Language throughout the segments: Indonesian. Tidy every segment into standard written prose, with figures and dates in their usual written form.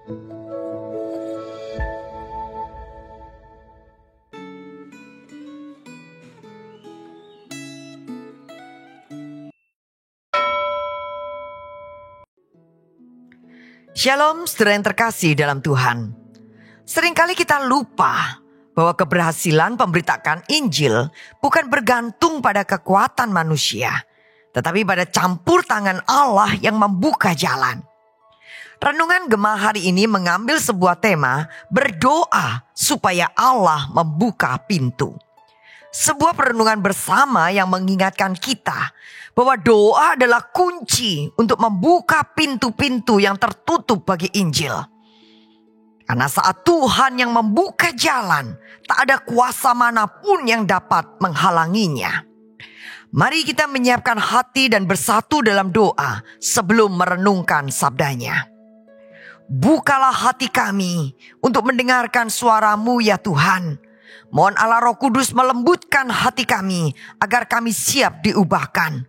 Shalom saudara yang terkasih dalam Tuhan. Seringkali kita lupa bahwa keberhasilan pemberitakan Injil bukan bergantung pada kekuatan manusia, tetapi pada campur tangan Allah yang membuka jalan. Renungan Gema hari ini mengambil sebuah tema, berdoa supaya Allah membuka pintu. Sebuah perenungan bersama yang mengingatkan kita bahwa doa adalah kunci untuk membuka pintu-pintu yang tertutup bagi Injil. Karena saat Tuhan yang membuka jalan, tak ada kuasa manapun yang dapat menghalanginya. Mari kita menyiapkan hati dan bersatu dalam doa sebelum merenungkan sabdanya. Bukalah hati kami untuk mendengarkan suara-Mu ya Tuhan. Mohon Allah Roh Kudus melembutkan hati kami agar kami siap diubahkan.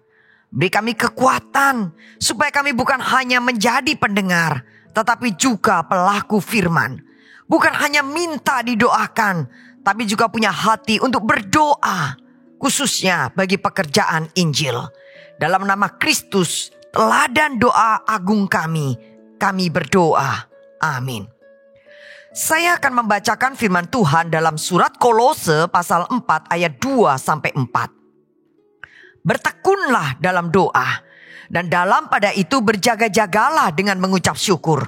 Beri kami kekuatan supaya kami bukan hanya menjadi pendengar, tetapi juga pelaku firman. Bukan hanya minta didoakan, tapi juga punya hati untuk berdoa, khususnya bagi pekerjaan Injil. Dalam nama Kristus, teladan doa agung kami berdoa. Amin. Saya akan membacakan firman Tuhan dalam surat Kolose pasal 4 ayat 2-4. Bertekunlah dalam doa, dan dalam pada itu berjaga-jagalah dengan mengucap syukur.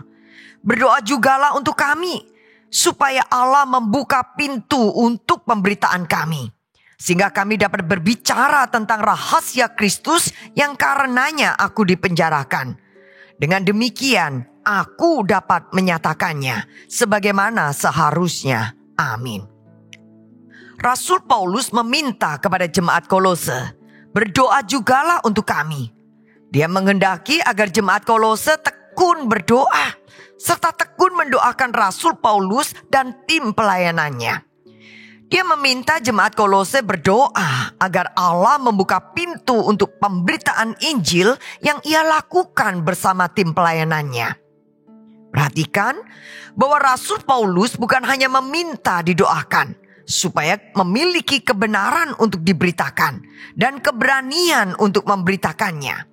Berdoa jugalah untuk kami, supaya Allah membuka pintu untuk pemberitaan kami, sehingga kami dapat berbicara tentang rahasia Kristus yang karenanya aku dipenjarakan. Dengan demikian, aku dapat menyatakannya sebagaimana seharusnya. Amin. Rasul Paulus meminta kepada jemaat Kolose, berdoa jugalah untuk kami. Dia menghendaki agar jemaat Kolose tekun berdoa, serta tekun mendoakan Rasul Paulus dan tim pelayanannya. Dia meminta jemaat Kolose berdoa agar Allah membuka pintu untuk pemberitaan Injil yang ia lakukan bersama tim pelayanannya. Perhatikan bahwa Rasul Paulus bukan hanya meminta didoakan supaya memiliki kebenaran untuk diberitakan dan keberanian untuk memberitakannya.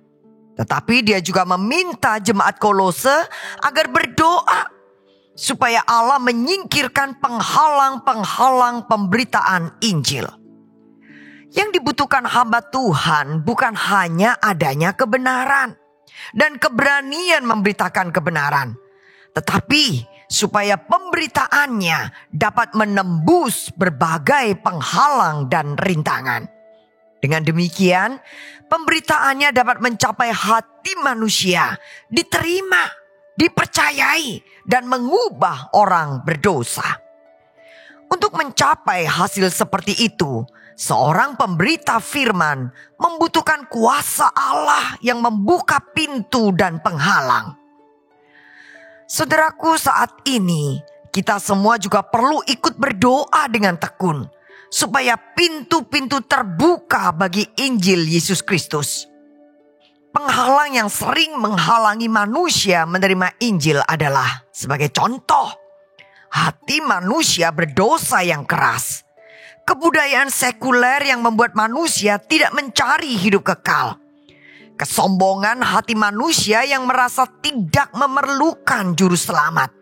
Tetapi dia juga meminta jemaat Kolose agar berdoa supaya Allah menyingkirkan penghalang-penghalang pemberitaan Injil. Yang dibutuhkan hamba Tuhan bukan hanya adanya kebenaran dan keberanian memberitakan kebenaran, tetapi supaya pemberitaannya dapat menembus berbagai penghalang dan rintangan. Dengan demikian, pemberitaannya dapat mencapai hati manusia, diterima, dipercayai, dan mengubah orang berdosa. Untuk mencapai hasil seperti itu, seorang pemberita firman membutuhkan kuasa Allah yang membuka pintu dan penghalang. Saudaraku, saat ini kita semua juga perlu ikut berdoa dengan tekun, supaya pintu-pintu terbuka bagi Injil Yesus Kristus. Penghalang yang sering menghalangi manusia menerima Injil adalah, sebagai contoh, hati manusia berdosa yang keras, kebudayaan sekuler yang membuat manusia tidak mencari hidup kekal, kesombongan hati manusia yang merasa tidak memerlukan juru selamat,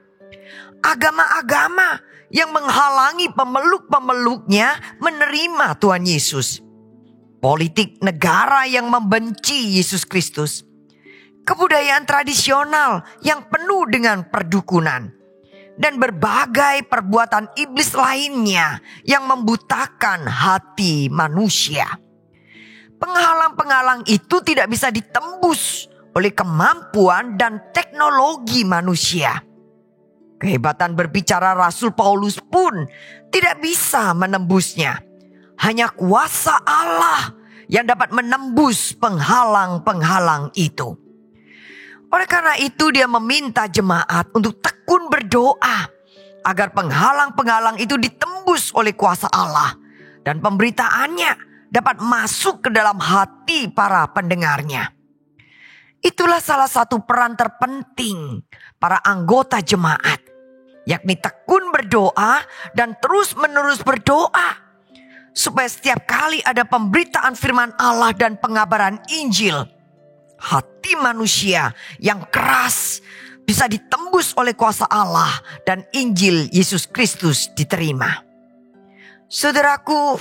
agama-agama yang menghalangi pemeluk-pemeluknya menerima Tuhan Yesus, politik negara yang membenci Yesus Kristus, kebudayaan tradisional yang penuh dengan perdukunan, dan berbagai perbuatan iblis lainnya yang membutakan hati manusia. Penghalang-penghalang itu tidak bisa ditembus oleh kemampuan dan teknologi manusia. Kehebatan berbicara Rasul Paulus pun tidak bisa menembusnya. Hanya kuasa Allah yang dapat menembus penghalang-penghalang itu. Oleh karena itu dia meminta jemaat untuk tekun berdoa agar penghalang-penghalang itu ditembus oleh kuasa Allah dan pemberitaannya dapat masuk ke dalam hati para pendengarnya. Itulah salah satu peran terpenting para anggota jemaat, yakni tekun berdoa dan terus-menerus berdoa, supaya setiap kali ada pemberitaan firman Allah dan pengabaran Injil, hati manusia yang keras bisa ditembus oleh kuasa Allah dan Injil Yesus Kristus diterima. Saudaraku,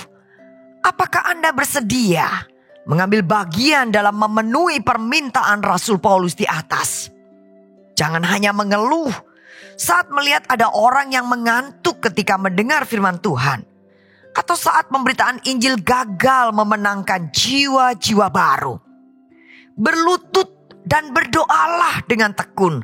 apakah Anda bersedia mengambil bagian dalam memenuhi permintaan Rasul Paulus di atas? Jangan hanya mengeluh saat melihat ada orang yang mengantuk ketika mendengar firman Tuhan, atau saat pemberitaan Injil gagal memenangkan jiwa-jiwa baru. Berlutut dan berdoalah dengan tekun,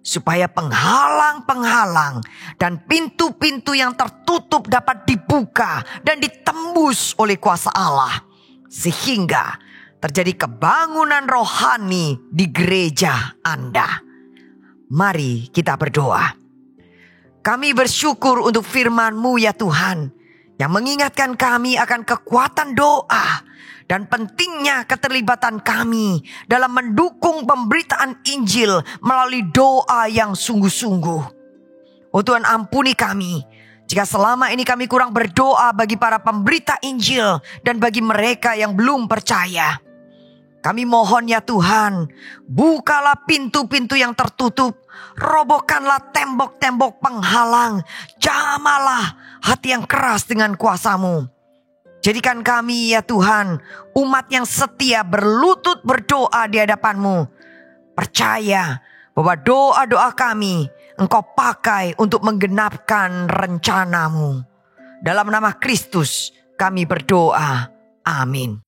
supaya penghalang-penghalang dan pintu-pintu yang tertutup dapat dibuka dan ditembus oleh kuasa Allah, sehingga terjadi kebangunan rohani di gereja Anda. Mari kita berdoa. Kami bersyukur untuk firman-Mu ya Tuhan, yang mengingatkan kami akan kekuatan doa dan pentingnya keterlibatan kami dalam mendukung pemberitaan Injil melalui doa yang sungguh-sungguh. Oh Tuhan, ampuni kami jika selama ini kami kurang berdoa bagi para pemberita Injil dan bagi mereka yang belum percaya. Kami mohon ya Tuhan, bukalah pintu-pintu yang tertutup, robohkanlah tembok-tembok penghalang, jamalah hati yang keras dengan kuasa-Mu. Jadikan kami ya Tuhan, umat yang setia berlutut berdoa di hadapan-Mu. Percaya bahwa doa-doa kami Engkau pakai untuk menggenapkan rencana-Mu. Dalam nama Kristus kami berdoa. Amin.